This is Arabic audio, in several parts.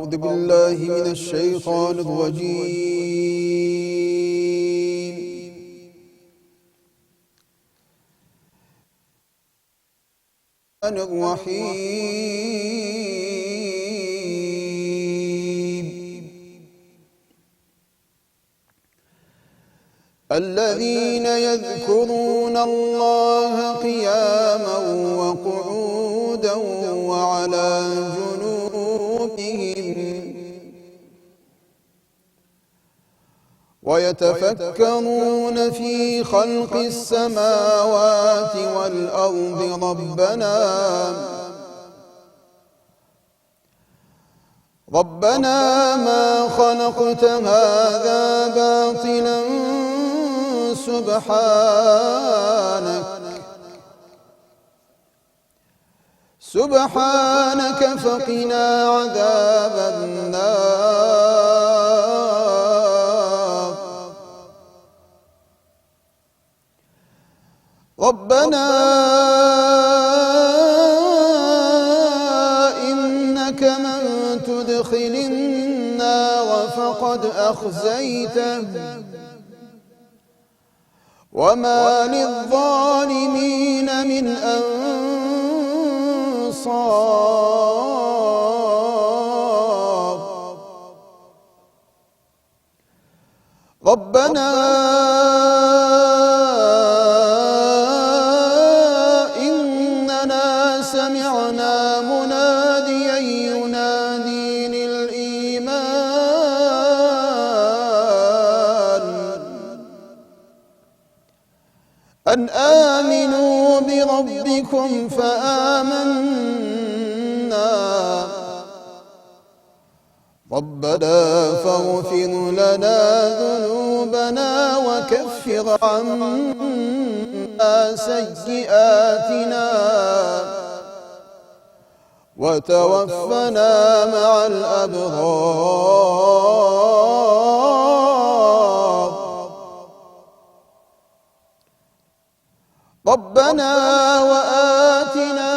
أعوذ بالله من الشيطان الرجيم. الرحيم الذين يذكرون الله قياما وقعودا وعلى جنوبهم ويتفكرون في خلق السماوات والأرض ربنا ما خلقت هذا باطلا سبحانك فقنا عذاب النار. ربنا إنك من تدخل النار فقد أخزيته وما للظالمين من أنصار. ربنا إننا سمعنا مناديا ينادي للإيمان أن آمنوا بربكم فآمنا. ربنا فاغفر لنا ذنوبنا وكفر عنا سيئاتنا وتوفنا مع الأبرار. ربنا وآتنا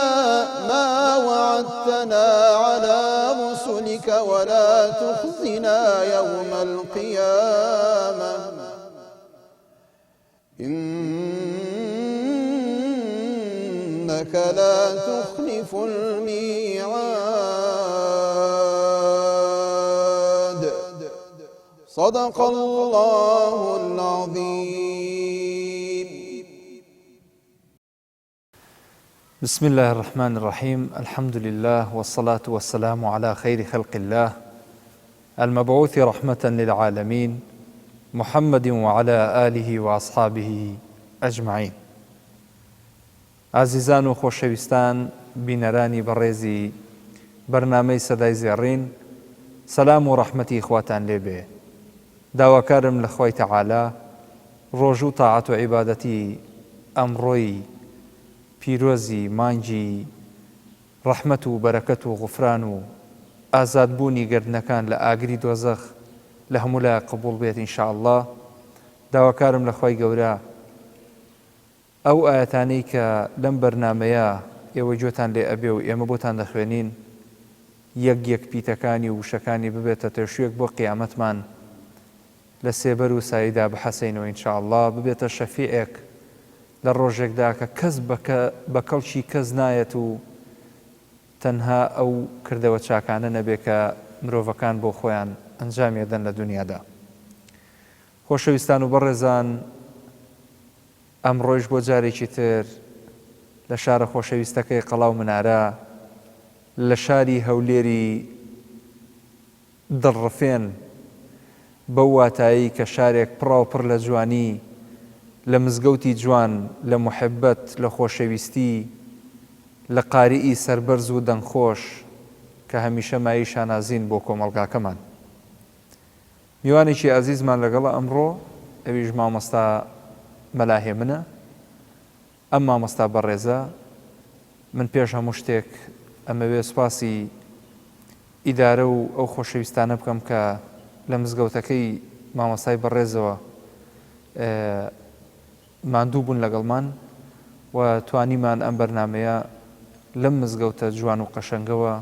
ما وعدتنا على رسلك ولا تخزنا يوم القيامة إنك لا تخلف الميعاد. صدق الله العظيم. بسم الله الرحمن الرحيم. الحمد لله والصلاة والسلام على خير خلق الله المبعوث رحمة للعالمين محمد وعلى آله وأصحابه أجمعين. عزیزان و خۆشەویستان بینەرانی بەڕێزی بەرنامەی سەدای زێڕین، سەلام و ڕەحمەتی خواتان لێبێ. داواکارم لە خوای تەعالا ڕۆژ و تاعەت و عیبادەتی ئەمڕۆی پیرۆزی مانگی ڕەحمەت و بەرەکەت و غوفران و ئازادبوونی گردنەکان لە ئاگری دۆزەخ لە هەموو لای قبوڵ بێت ئینشاءالله. داواکارم لە خوای گەورە ئەو ئاەتانەی کە لەم بەرنامەیە ئێوە گوێتان لێ ئەبێ و ئێمە بۆتان دەخوێنین یەک یەک پیتەکانی و وشەکانی ببێتە تێشوێک بۆ قیامەتمان لە سێبەر و ساییدا بحەسەینەوە ئینشاءالله، ببێتە شەفیعێک لە ڕۆژێکدا کە کەس بە کەڵکی کەس نایەت و تەنها ئەو کردەوە چاکانە نەبێ کە مرۆڤەکان بۆ خۆیان ئەنجامێدەن لە دنیادا. خۆشەویستان و بەڕێزان، ئەمڕۆیش بۆ جارێکی تر لە شارە خۆشەویستەکەی قەڵاو منارە لە شاری هەولێری دڵڕفێن بەو واتایی کە شارێک پڕاوپڕ لە جوانی، لە مزگەوتی جوان، لە محەبەت، لە خۆشەویستی، لە قاریئی سەربەرز و دەنگخۆش کە هەمیشە مایی شانازین بۆ کۆمەڵگاکەمان. میوانێکی ئازیزمان لەگەڵە ئەمڕۆ، ئەویش مامۆستا مەلاهێ منە. ئەم مامۆستا بەڕێزە، من پێش هەموو شتێک ئەمەوێ سوپاسی ئیدارە و ئەو خۆشەویستانە بکەم کە لە مزگەوتەکەی مامۆستای بەڕێزەوە ماندوو بوون لەگەڵمان و توانیمان ئەم بەرنامەیە لەم مزگەوتە جوان و قەشەنگەوە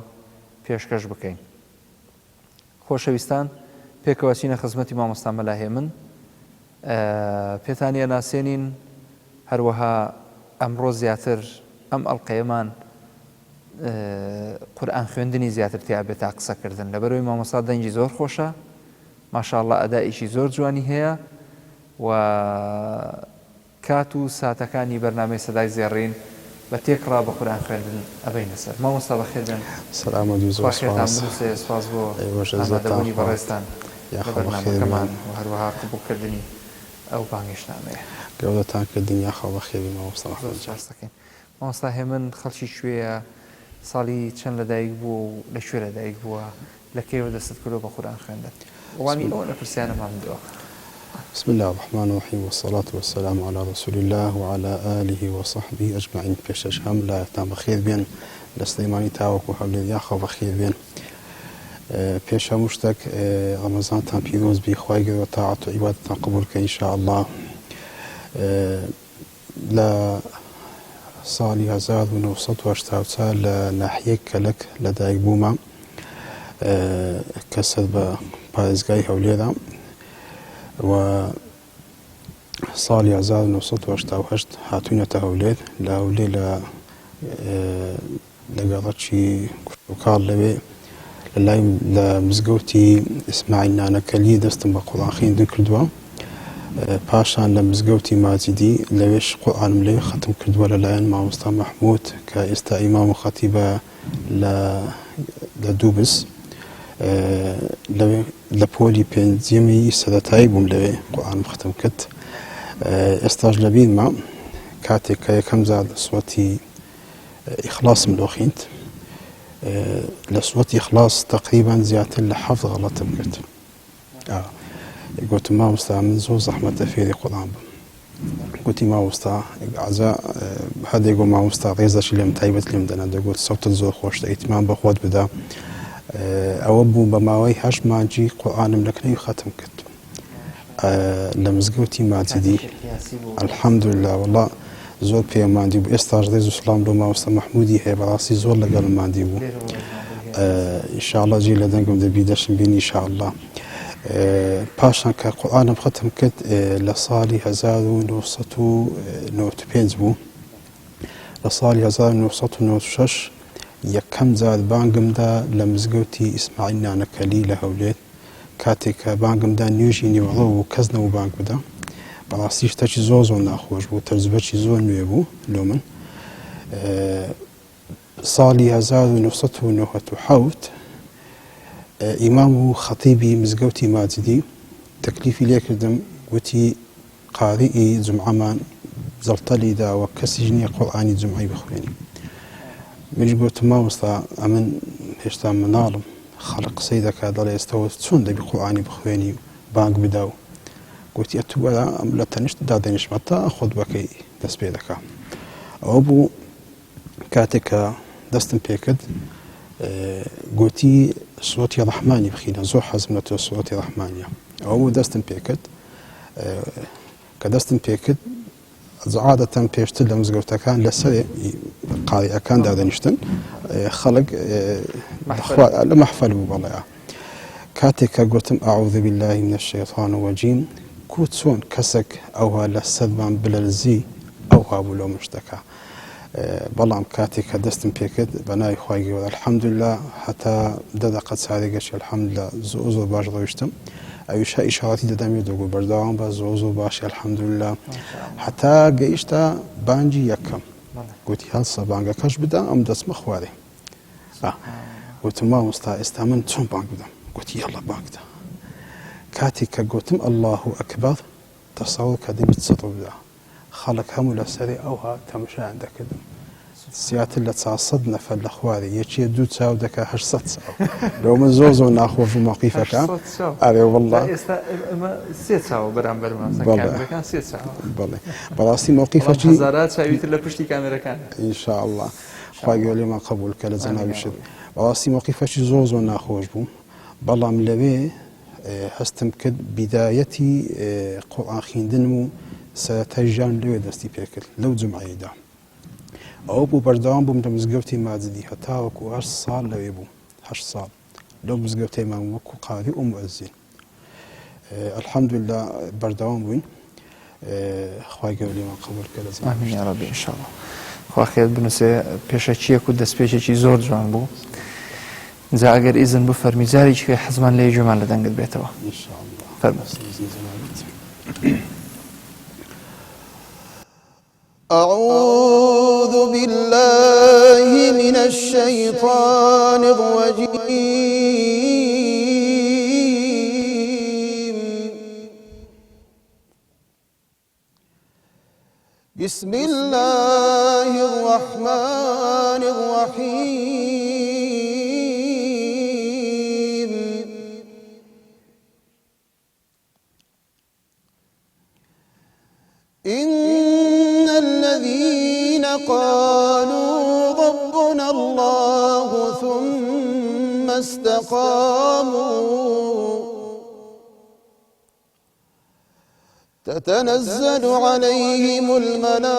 پێشکەش بکەین. خۆشەویستان پێکەوەچینە خزمەتی مامۆستا مەلاهێ من پێتانیە ناسێنین هەروەها ئەمڕۆ زیاتر ئەم ئەڵقەیەمان قورئان خوێندنی زیاتر تیا بێتە قسەکردن لەبەرەوەی مامۆستا دەنگی زۆر خۆشە ماشاءالله ئەدائیشی زۆر جوانی هەیە و کات و ساتەکانی بەرنامەی سەدای زێڕین بە تێکڕا بە قورئان خوێندن ئەبەینە سەر مامۆستا بەخێر بێن سلام و زۆر سپاس بۆ ئامادەبوونی بەڕێستان لە بەرنامەکەمان و هەروەها قبوڵکردنی ئەو بانگێشنامەیە گەورەتان کردنی یاخەڵ بەخێوی مامۆستا دەکەین مامۆستا هێمن خەڵکی شوێیە ساڵی چەند لەدایک بووە و لەکوێ لەدایک بووە لە کێوە دەستت کردو بە قورئان خوێندن وانی ئەوە لە پرسیانەمان بدەوە بسم الله الرحمن الرحيم والصلاة والسلام على رسول الله وعلى آله وصحبه أجمعين پیشش هم لا تام بخير بين لسليماني تاوك وحول ياخو بخير بين پیش همشتك رمضان تام پیروز بي خواهي وطاعت وعبادة قبول إن شاء الله لا صالي 1984 لناحية كلك لدايق بوما كسد بارزقاي هوليدا و صالي 1988 هاتونية هوليد لهولي لقاضتشي وكار لبي لمزقوتي اسماعيل نانا كلي دستم بقرآن خين دن كردوا باشان لمزقوتي مازيدي لويش قرآن ملي ختم كردوا للاين مع مصطفى محمود كإستا إمام وخطيبة لدوبس لپۆلی پێنجەمی سەرەتایی بووم لەوێ قورئان ختم کرد ئێستاش لەبیرما کاتێک کە یەکەم جار سوەتی ئیخلاسم دۆخیند لە سوەتی ئیخلاس تەقریبان زیاتر لە 7 غەڵەتم کرد گوتم مامۆستا من زۆر زەحمەتە فێری قورئان بم گوتی مامۆستا هەردێک گۆ مامۆستا ڕێزەشی لێم تایبەت لێم دەنا دەگوت سەوتت زۆر خۆشە ئیتمان بە خۆت بدە ئەوە بوو بە ماوەی 8 مانجی قورئانم لە کنەوی ختم کرد لە مزگەوتی ماجیدی الحەمدولله وەڵڵا زۆر پێماندی بوو ئێستاش ڕێز و سڵام بۆ مامۆستا مەحموودی هەیە بەڕاستی زۆر لەگەڵماندی بوو ئینشاءالله جێ لە دەنگم دەبی دەشم بینی ئینشاءالله پاشان کە قورئانم ختم کرد لە ساڵی 1995 بوو لە ساڵی 1996 یەکەم جار بانگمدا لە مزگەوتی ئیسماعیل نانەکەلی لە هەولێر کاتێک کە بانگمدا نوێژی نیوەڕۆ و کەس نەبوو بانگ بدە بەڕاستی شتێکی زۆر ناخۆش بوو تەجروبەی زۆر نوێ بوو لۆ من ساڵی 1997 ئیمام و خەتیبی مزگەوتی ماجیدی تەکلیفی لێ کردم گوتی قاریئی جومعەمان زەڵتەلی داوە کەسیش نییە قورئانی جومعەی بخوێنی منیش گوتم مامۆستا ئەمن هێشتا مناڵم خەڵک قسەی دەکات دەڵێ ئێستەوە چۆن دەبی قورئانی بخوێنی بانگ بدا و گوتی ئەتوو وەرە ئەم لە تەنیشت دادەنیشمە تا خودبەکەی دەست پێ دەکا ئەوە بوو کاتێک کە دەستم پێ کرد گوتی سوەتی ڕەحمانی بخینە زۆر حەزم لە تۆ سوەتی ڕەحمانیە ئەوە بوو دەستم پێ کرد کە دەستم پێ کرد عادەتەن پێشتر لە مزگەوتەکان لەسەر قاریەکان دادەنیشتن خەڵک لە مەحفەل بوو بەڵێ کاتێک کە گوتم ئەعوذ بالله من الشیطان الرجیم گوت چۆن کەسێک ئەوها لە سەدمان بلەرزی ئەوها بوو لەو مشتەکە بەڵام کاتێک کە دەستم پێکرد بە ناوی خوای گەورە الحەمدولله هەتا 10 دقە چارێگەشی الحەمدولله زۆر باش ڕۆیشتم ئەویشە ئیشاراتی دەدەمێ دەگو بەردەوام بە زۆر باشی الحەمدولله هەتا گەیشتە بانگی یەکەم گوتی هەڵسە بانگەکەش بدە ئەم دەچمە خوارێ گوتم مامۆستا ئێستا من چۆن بانگ بدەم گوتی یەڵڵا بانگ بدە کاتێک کە گوتم ئەڵڵاهو ئەکبەر تەسەوڕ کە دەبێت سەتر بدە خەڵک هەموو لەسەری ئەوها تەماشایان دەکردم زیاتر لە 400 نەفەر لە خوارێ یەکێ 2 چاو دەکا 800 چاو لەو من زۆر ناخۆش و مەوقیفەکە ئەرێ وەڵڵا ئێستا ئەمە 3 چاو بەرامبەرمان کامێرەکان 3 چاو بەڵێ بەڕاستی مەوقیفەکی هەزارات چاویتر لە پشتی کامێرەکان ئینشاءالله خوای گەورە لێمان قبوڵ کە لە جەنابیشت بەڕاستی مەوقیفەکی زۆر ناخۆش بوو بەڵام لەوێ هەستم کرد بیدایەتی قورئان خوێندنم و سەرەتای ژیان لەوێ دەستی پێ کرد لەو جومعەیەدا ئەوە بوو بەردەوام بووم لە مزگەوتی ماجیدی هەتاوەکو 8 ساڵ لەوێ بوو 8 ساڵ لو مزگەوتە ئیمام وەکو قاری و مؤذن الحەمدولله بەردەوام بووین خوای گەورە لێمان قبول کە لە ئامین یا ڕەبی ئینشاءڵڵا خوا خێر بنووسێ پێشەچیەک و دەستپێچێکی زۆر جوان بوو جا ئەگەر ئیزن بوو فەرمی جارێکی حەزمان لێ گوێمان لە دەنگت بێتەوە أعوذ بالله من الشيطان الرجيم بسم الله الرحمن الرحيم إن الذين قالوا ربنا الله ثم استقاموا تتنزل عليهم الملائكة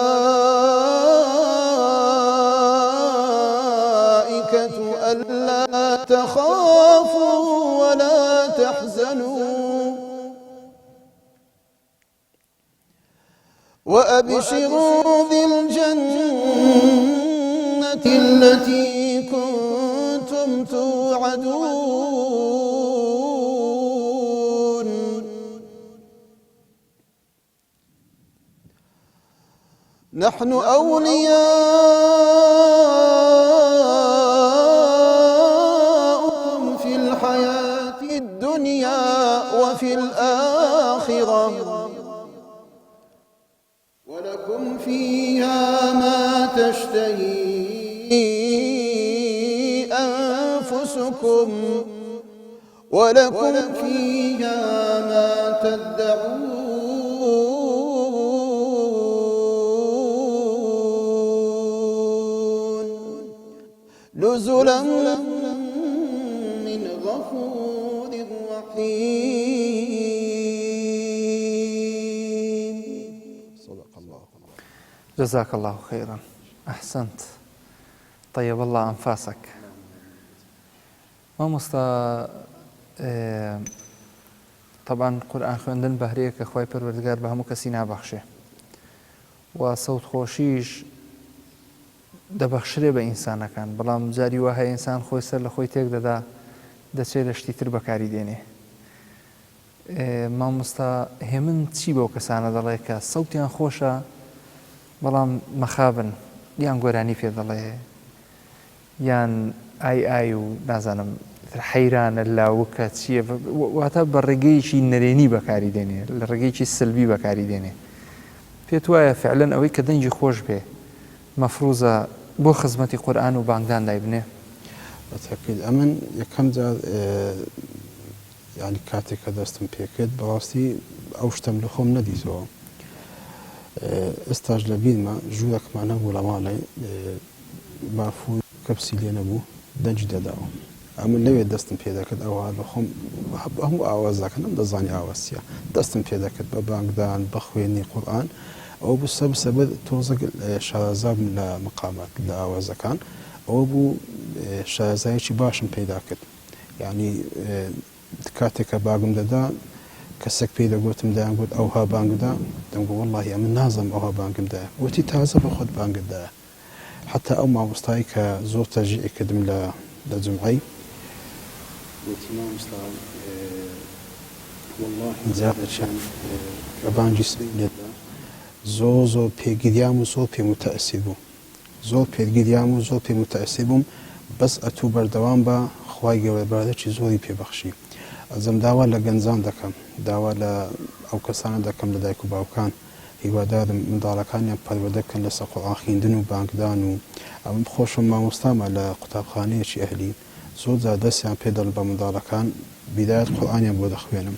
ألا تخافوا ولا تحزنوا وأبشروا بالجنة التي كنتم توعدون نحن أولياؤكم في الحياة الدنيا وفي الآخرة ولكم فيها ما تشتهي أنفسكم ولكم فيها ما تدعون نزلا من غفور رحيم صدق الله. جزاك الله خيرا أحسنت طيب الله أنفاسك مامۆستا طبعا قورئان خوێندن بەهرەیەکە خوای پەروەردگار بە هەموو کەسی نابەخشێ و سەوت خۆشیش دەبەخشرێ بە ئینسانەکان بەڵام جاری وا هەیە ئینسان خۆی سەر لە خۆی تێک دەدا دەچێت لە شتی تر بەکاری دێنێ مامۆستا هێمن چی بەو کەسانە دەڵێ کە سەوتیان خۆشە بەڵام مەخابن یان گۆرانی پێ دەڵێ یان ئای و نازانم حەیرانە لاوکە چییە واتە بە ڕێگەیەکی نەرێنی بەکاری دێنێ لە ڕێگەیەکی سلبی بەکاری دێنێ پێت وایە فعلەن ئەوەی کە دەنگی خۆش بێ مەفروزە بۆ خزمەتی قورئان و بانگدان دایبنێ بەتەکیل ئەمن یەکەم جار ینی کاتێک کە دەستم پێکرد بەڕاستی ئەو شتم لە خۆم نەدیتەوە ئێستاش لە بیرمە ژوورێکمان هەبوو لە ماڵێ مافوو کەپسی لێ نەبوو دەنجی دەداوە ئەمن لەوێ دەستم پێ دەکرد ئەوە لە خۆم هەموو ئاوازەکە نەم دەزانی ئاوازیە دەستم پێ دەکرد بە بانگدان بە خوێنی قورئان ئەوە بوو سەبەر تۆزێک شارەزا لە مقامات لە ئاوازەکان ئەوە بوو شارەزایەکی باشم پەیدا کرد یعنی کاتێک کە باگم دەدا کەسێک پێی دەگوتم دایان گوت ئەوها بانگدا دەمگو وەڵڵاهی ئەمن نازانم ئەوها بانگمدایە وتی تازە بە خۆت بانگدایە حتا ئەو مامۆستایی کە زۆر تەرجیعی کردم لە جومعەی وتی مامۆستا وەڵڵاهی جارێکیان کە بانگی سبەی لێدا زۆر پێگیریام و زۆر پێ متەئەسیر بووم زۆر پێگیریام و زۆر پێ متەئەسیر بووم بەس ئەتوو بەردەوام بە خوای گەورە بەرادێکی زۆری پێبەخشی ئەزەم داوا لە گەنجان دەکەم داوا لە ئەو کەسانە دەکەم لە دایک و باوکان هیوادارم منداڵەکانیان پەروەردەکەن لەسەر قورئان خوێندن و بانگدان و ئەوم خۆشم مامۆستامە لە قوتابخانەیەکی ئەهلی زۆر جار دەستیان پێ دەڵ بە منداڵەکان بیدایەت قورئانیان بۆ دەخوێنم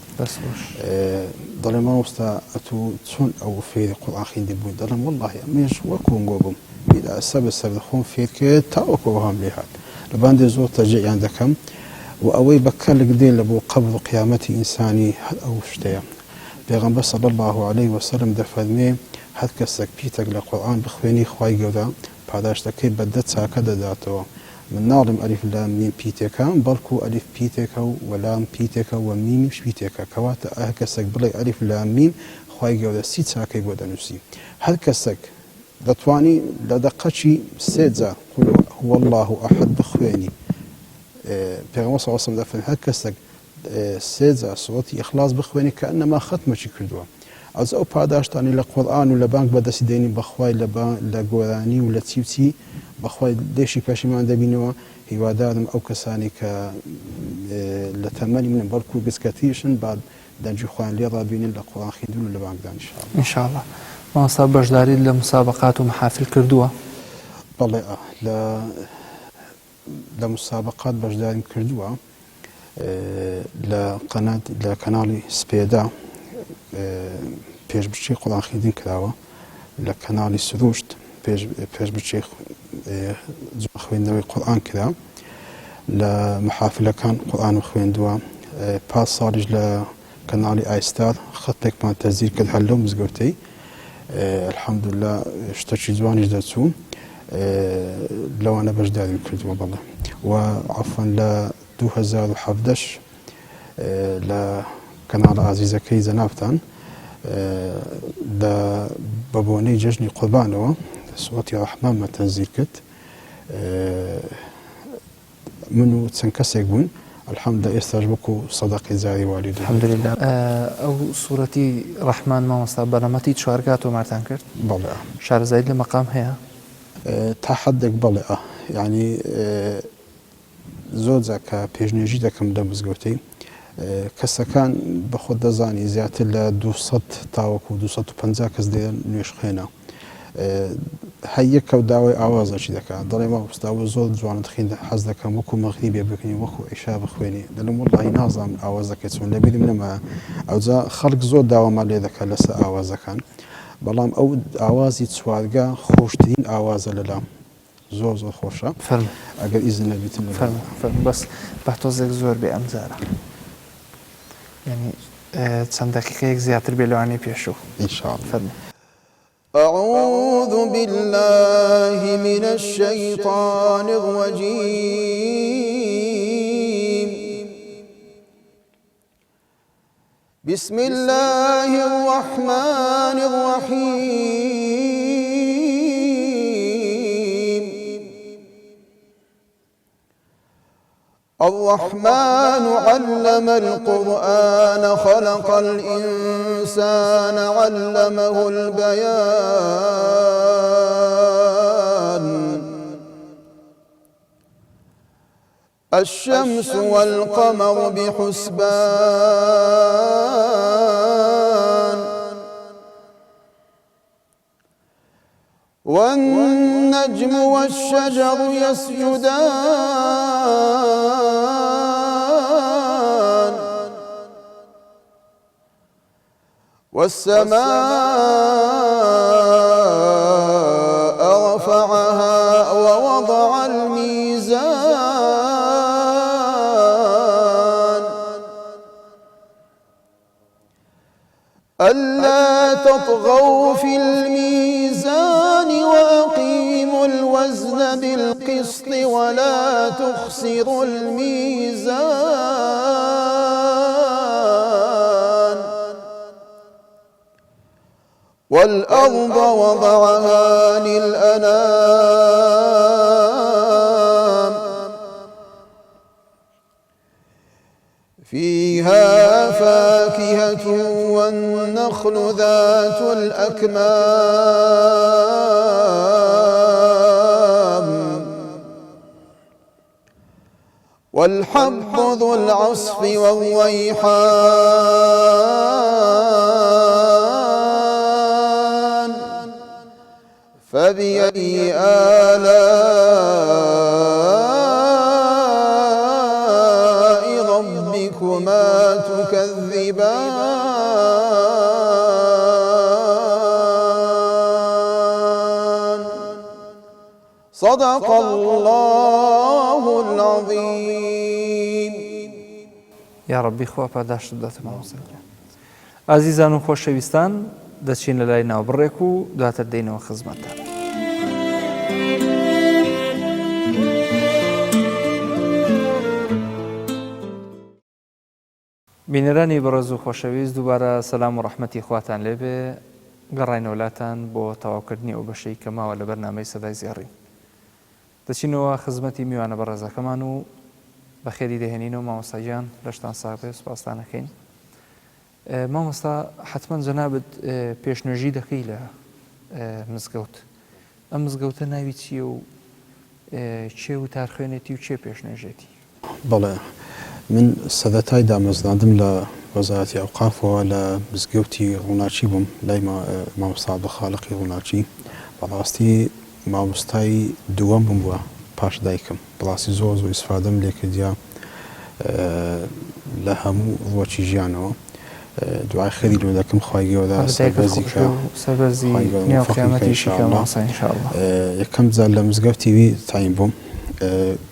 دەڵێ مامۆستا ئەتوو چۆن ئەو فێری قورئان خوێندی بووی دەڵێم وەڵڵاهی ئەمێش وەکو گۆ بووم بیدا سەر خۆم فێر کرد تاوەکو هەم لێ هات لەباندێ زۆر تەرجیعیان دەکەم و ئەوەی بەکەلک دێن لە بۆ قەبر و قیامەتی ئینسانی هەر ئەو شتەیە پێغەمبەر صلی الله علیه وسلم دەفەرمێ هەر کەسێک پیتێک لە قورئان بخوێنی خوای گەورە پاداشتەکەی بە 10 چاکە دەداتەوە من ناڵم ئەلیف لام میم پیتێکە بەڵکو ئەلیف پیتێکە و لام پیتێکە و میمیش پیتێکە کەواتە هەر کەسێک بڵێ ئەلیف لام میم خوای گەورە سی چاکەی بۆ دەنووسی هەر کەسێک دەتوانی لە دەقەچی سێ جار قول هو الله ئەحەد بخوێنی پێغەمبەر صلی الله علیه و سلم دەفەرمێ هەر کەسێک سێ جار سوڕەتی ئیخلاس بخوێنی کە ئەنەما ختمەچی کردووە ئەوز ئەو پاداشتانی لە قورئان و لە بانگ بەدەستی دێنی بەخوای لە گۆرانی و لە چی بەخوای دێشی پەشیمان دەبینەوە هیوادارم ئەو کەسانی کە لە تەمەنی من بەڵکو گچکەتیشن بعد دەنجی خۆیان لێ ڕابینن لە قورئان خوێندن و لە بانگدان ئینشاءالله مامۆستا بەشداری لە مسابقات و محافل کردووە بەڵێ لە مسابقات بەشداریم کردووە لە کەناڵی سپێدا پێشبچی قورئان خوێندن کراوە لە کەناڵی سروشت پێشبچی خوێندنەوەی قورئان کرا لە محافلەکان قورئان خوێندووە پاس ساڵیش لە کەناڵی ئایستار خەتێکمان تەزیر کرد هەر لەو مزگەوتەی الحەمدوللا شتێکی جوانیش دەچوو لەوانە بەشداریم کردووە بەڵێ و عەفوەن لە 2017 لە کەناڵە ئازیزەکەی زەنافتان بە بۆنەی جەژنی قوربانەوە سوڕەتی ڕەحمانمان تەنزیل کرد من و چەند کەسێک بوون الحەمدوللا ئێستاش وەکو سەدەقەی جاری والی الحەمدوللا ئەو سوورەتی ڕەحمان مامۆستا بەرەمەتی چوارگا تۆمارتان کرد بەڵێ شارەزایی لە مەقام هەیە تا حەدێک بەڵێ یعنی زۆر جار کە پێشنێژی دەکەم لە مزگەوتەی کەسەکان بە خۆت دەزانی زیاتر لە 200 تاوەکو 250 کەس دێن نوێژخێنە هەر یەک کەوت داوای ئاوازەکی دەکات دەڵێ مامۆستا زۆر جوانت خوێندە حەز دەکەم وەکو مەغریبێ بکەنی وەکو عیشا بخوێنی دەڵێم وەڵڵاهی نازانم ئاوازەکەی چۆن لەبیری منەما ئەوجا خەڵک زۆر داوامان لێ دەکات لەسەر ئاوازەکان بەڵام ئەو ئاوازی چوارگا خۆشترین ئاوازە لەلام زۆر خۆشە ئەگەر ئیزن لەبیتم بەس بە تۆزێک زۆر بێ ئەم جارە یعنی چەند دەقیقەیەک زیاتر بێ لەوانەی پێشوو ئینشاءالله أعوذ بالله من الشيطان الرجيم بسم الله الرحمن الرحيم الرحمن علم القرآن خلق الإنسان علمه البيان الشمس والقمر بحسبان والنجم والشجر يسجدان والسماء رفعها ووضع الميزان ألا تطغوا في الميزان وأقيموا الوزن بالقسط ولا تخسروا الميزان والأرض وضعها للأنام فيها فاكهة والنخل ذات الأكمام والحب ذو العصف والريحان فبأي آلاء ربكما تكذبان صدق الله العظيم یا ڕەبی خوا پاداشت بداتە مامۆستاکە ئازیزان و خۆشەویستان دەچین لە لای ناوبڕێک و دواتر دێنەوە خزمەتتان بینەرانی بەڕێز و خۆشەویست دووبارە سەلام و ڕەحمەتی خواتان لێبێ گەڕاینەوەلاتان بۆ تەواوکردنی ئەو بەشەی کە ماوە لە بەرنامەی سەدای زێڕین دەچینەوە خزمەتی میوانە بەڕێزەکەمان و بەخێری دەهێنینەوە مامۆستاگیان لەشتان ساغبێ سوپاسدانەکەین مامۆستا حتمما جەنابەت پێشنوێژی دەکەی لە مزگەوت ئەم مزگەوتە ناوی چییە و چێ و تارخوێنێتی و چێ پێشنوێژێتی بەڵێ من سەدەتای دامەزراندم لە وەزارەتی ئەوقافەوە لە مزگەوتی ڕووناچی بووم لای مامۆستا عەبدولخالقی ڕووناچی بەڕاستی مامۆستای دووەم بووم بووە پاش دایکم بەڕاستی زۆر ئیسفادەم لێ کردیا لە هەموو ڕۆکی ژیانەوە دوعای خێری لێ دەکەم خوای گەورە سەربەرزی نێو قیامەتیشی کە ماسە ئینشاءالله یەکەم جار لە مزگەوتی وی تایم بووم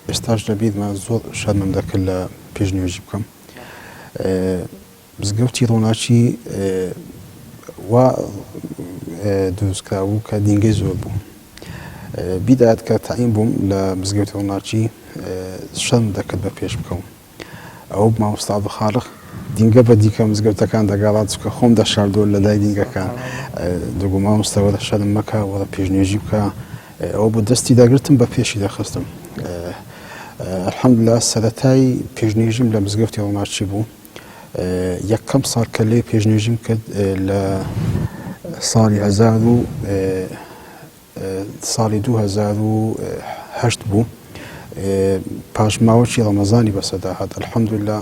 ئێستاش لەبیرمە زۆر شەرمم دەکرد لە پێشنوێژی بکەم مزگەوتی ڕووناچی وا دروستکرا بوو کە دینگەی زۆر بوو بیدات کە تایم بووم لە مزگەوتی ڕووناچی شەرم دەکرد بە پێش بکەم ئەوە مامۆستا عەبدولخالق دینگە بە دیکە مزگەوتەکان دەگەڵات چکە خۆم دەشاردووە لە لای دینگەکان دەگوم مامۆستا وەرە شەرم مەکە وەرە پێشنوێژی بکە ئەوە بۆ دەستی دەگرتم بە پێشی دەخستم الحەمدوللا سەرەتای پێشنوێژیم لە مزگەوتی ڕووناچی بوو یەکەم ساڵ کە لێ پێشنوێژیم کرد لە ساڵی 2008 بوو پاش ماوەی ڕەمەزانی بەسەدا هات الحەمدوللا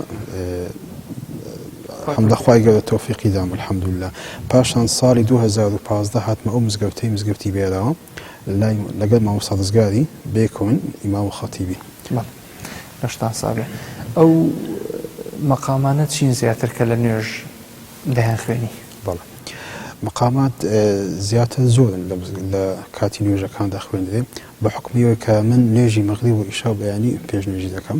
حەمدە خوای گەورە تەوفیقی دام الحەمدوللا پاشان ساڵی 2015 هاتمە ئەو مزگەوتی بێراوە لەگەڵ مامۆستا ڕزگاری بێکۆن ئیمام خەتیبی لەشتان ساڵێ ئەو مەقامانە چین زیاتر کە لە نوێژ دەیان خوێنی بەڵێ مەقامات زیاتر زۆرن لە کاتی نوێژەکاندا خوێندرێ بە حکمیەوەی کە من نوێژی مەغریب و ئیشا و بەیانی پێشنوێژی دەکەم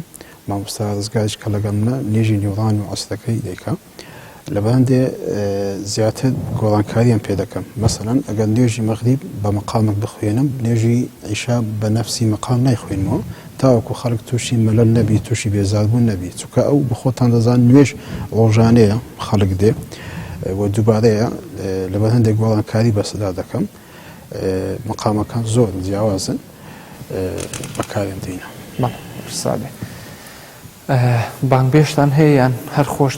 مامۆستا ڕزگاریش کە لەگەڵ منە نوێژی نێوڕان و عەسرەکەی دەیکا لەبەرەوەی زیاتر گۆڕانکاریان پێ دەکەم مەسەڵەن ئەگەر نوێژی مەغریب بە مەقامێک بخوێنم نوێژی عیشا بە نەفسی مەقام نایخوێنمەوە تاوەکو خەڵک تووشی مەلەل نەبی تووشی بێزاربوون نەبی چونکە ئەو بخۆتان دەزان نوێژ ڕۆژانەیە خەڵک دێ و دووبارەیە لەبەر هەندێک گۆڕانکاری بەسەدا دەکەم مەقامەکان زۆر جیاوازن بەکارێن دێنە ساڵێ بانگبێشتان هەیە یان هەر خۆش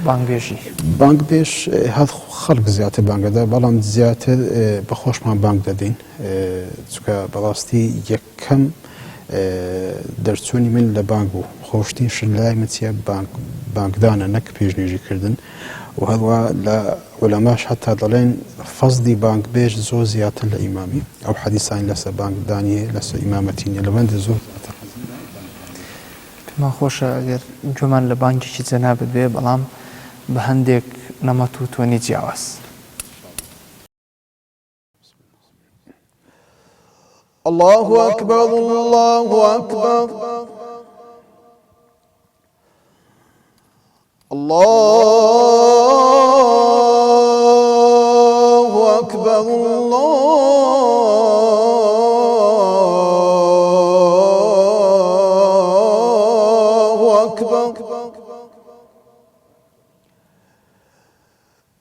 بانگبێژی بانگبێژ هەر خەڵک زیاتر بانگەدا بەڵام زیاتر بە خۆشمان بانگ دەدەین چونکە بەڕاستی یەکەم دەرچوونی من لە بانگ بوو خۆشترین شت لای من چییە بانگدانە نەک پێشنوێژیکردن و هەروە لە عولەماش حتا دەڵێن فەزلی بانگبێژ زۆر زیاتر لە ئیمامی ئەو حەدیثانی لەسەر بانگدانی لەسەر ئیمامەتی نیە لەبەندە زۆر پێمان خۆشە ئەگەر گوێمان لە بانگێکی جەنابەت بێ بەڵام بە هەندێک نەمەت و توێنی جیاواز الله أكبر الله أكبر الله أكبر الله أكبر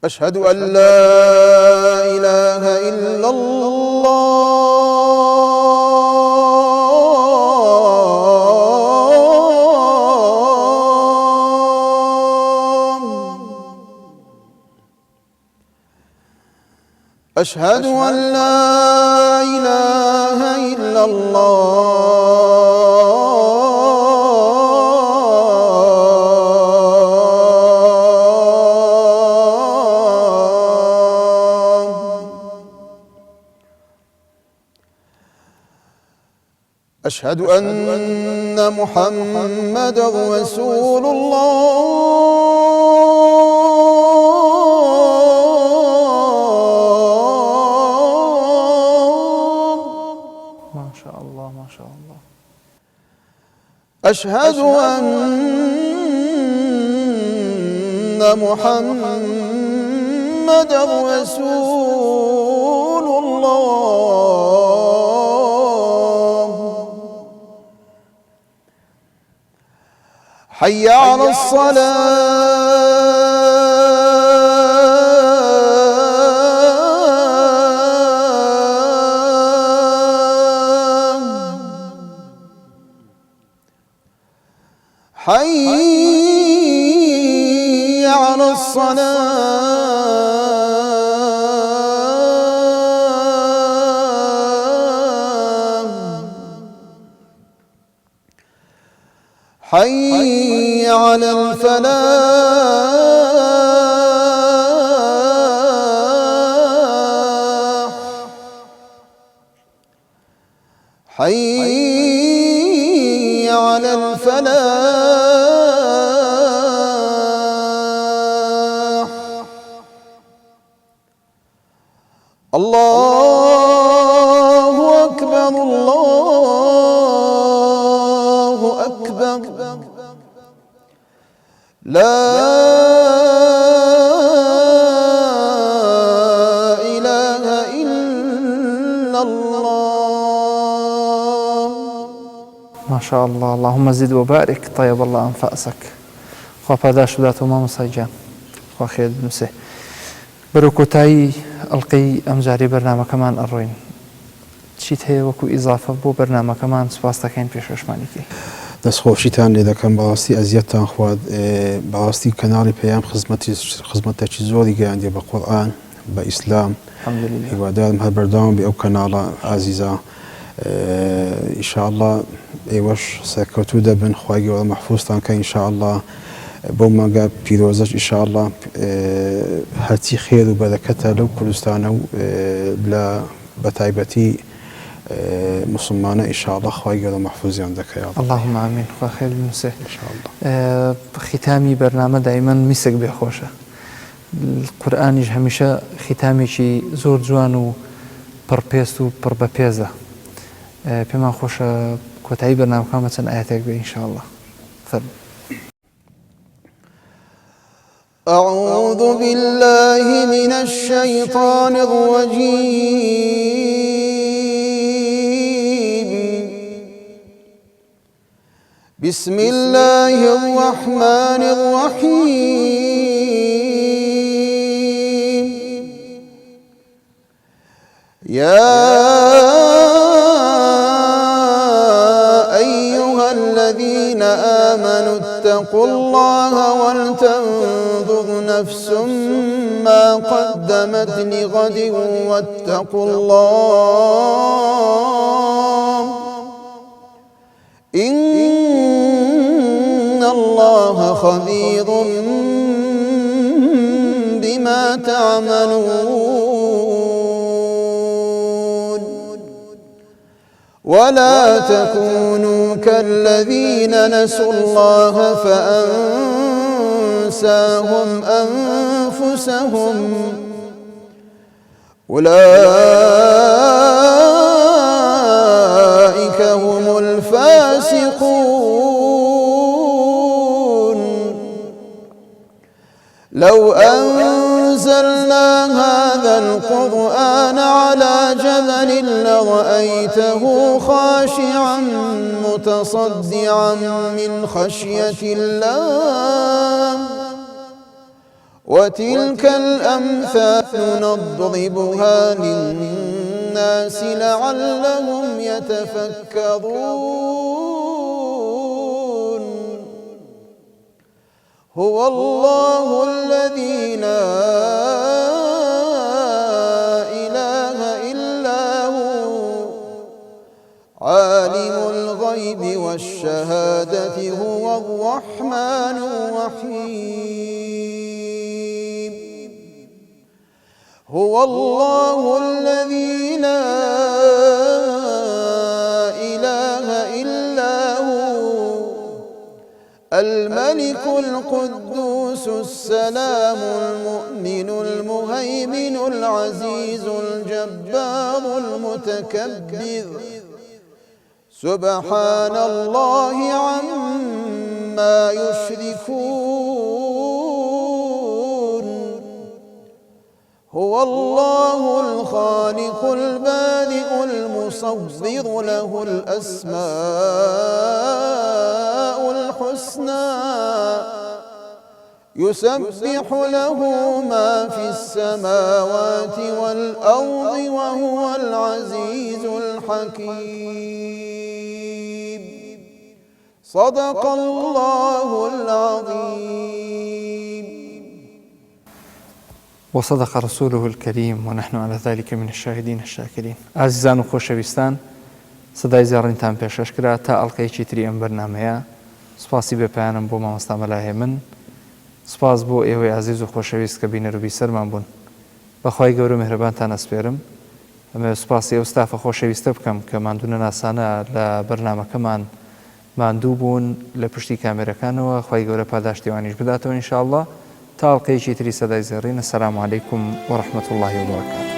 أشهد أن لا إله إلا أشهد أن لا إله إلا الله أشهد أن محمدا رسول ما شاء الله أشهد أن محمدا رسول الله حي على الصلاة حي على الصلاة حي على الفلاح حي على الفلاح الله أكبر الله أكبر لا إله إلا الله. ما شاء الله. اللهم زد وبارك. طيب الله أنفاسك. خوا پاداش بدات و مامۆسای گیان. خوا خێر بنووسێ. بەرەو کۆتایی ئەڵقەی ئەم جارەی بەرنامەکەمان ئەڕۆین. چیت هەیە وەکو ئیزافە بۆ بەرنامەکەمان سوپاس دەکەین پێشکەشمانیکەی؟ دەستخۆشیتان لێ دەکەم بەڕاستی ئەزیەتتان خوارد بەڕاستی کەناڵی پەیام خزمەتێکی زۆری گەیاندێ بە قورئان بە ئیسلام هیوادارم هەر بەردەوام بێ ئەو کەناڵە ئازیزە ئینشاءالله ئێوەش سەرکەوتوو دەبن خوای گەورە مەحفوظتان کە ئینشاءالله بۆ مانگا پیرۆزەش ئینشاءالله هەرچی خێر و بەرەکەتە لەو کوردستانە و لە بەتایبەتی مسلمانە ئینشاءالله خوای گەورە مەحفوظیان دەکەیە. اللهم آمین. خوا خێر بنووسێ. ختامی بەرنامە دایمەن میسک بێخۆشە. قورئانیش هەمیشە ختامێکی زۆر جوان و پڕپێست و پڕ بەپێزە. پێمان خۆشە کۆتایی بەرنامەکەمان چەند ئاەتێک بێ ئینشاءالله. أعوذ بالله من الشيطان الرجيم. بسم الله الرحمن الرحيم. يا أيها الذين آمنوا اتقوا الله ولتنظر نفس ما قدمت لغد واتقوا الله إن الله خبير بما تعملون. ولا تكونوا كالذين نسوا الله فأنساهم أنفسهم أولئك هم الفاسقون. لو أنزلنا هذا القرآن على جبل لرأيته خاشعا متصدعا من خشية الله وتلك الأمثال نضربها للناس لعلهم يتفكرون. هو الله الذي لا إله إلا هو عالم الغيب والشهادة هو الرحمن الرحيم. هو الله الذي لا إله إلا هو الملك القدوس السلام المؤمن المهيمن العزيز الجبار المتكبر سبحان الله عما يشركون. هو الله الخالق البارئ المصور له الأسماء الحسنى يسبح له ما في السماوات والأرض وهو العزيز الحكيم. صدق الله العظيم. وصدق رسوله الكريم ونحن على ذلك من الشاهدين الشاكرين. عزیزان و خۆشەویستان، سەدای زێڕینتان پێشکەش کرا تا ئەڵقەیەکی تری ئەم بەرنامەیە. سوپاسی بێپایانم بۆ مامۆستا مەلاهێ من، سوپاس بۆ ئێوەی عزیز و خۆشەویست کە بینەروبی سەرمان بوون. بەخوای گەورە میهرەبانتان ئەسپێرم. ئەمە سوپاسی ئەو ستافە خۆشەویستە بکەم کە ماندوونە ناسانە لە بەرنامەکەمان ماندوو بوون لە پشتی کامێرەکانەوە. خوای گەورە پاداشتیوانیش بداتەوە ئینشاءالله. تا ئەڵقەیەکی تری سەدای زێڕین. ئەسەلامو عەلەیکوم وەڕەحمەتوڵڵاهی وبەرەکاتوه.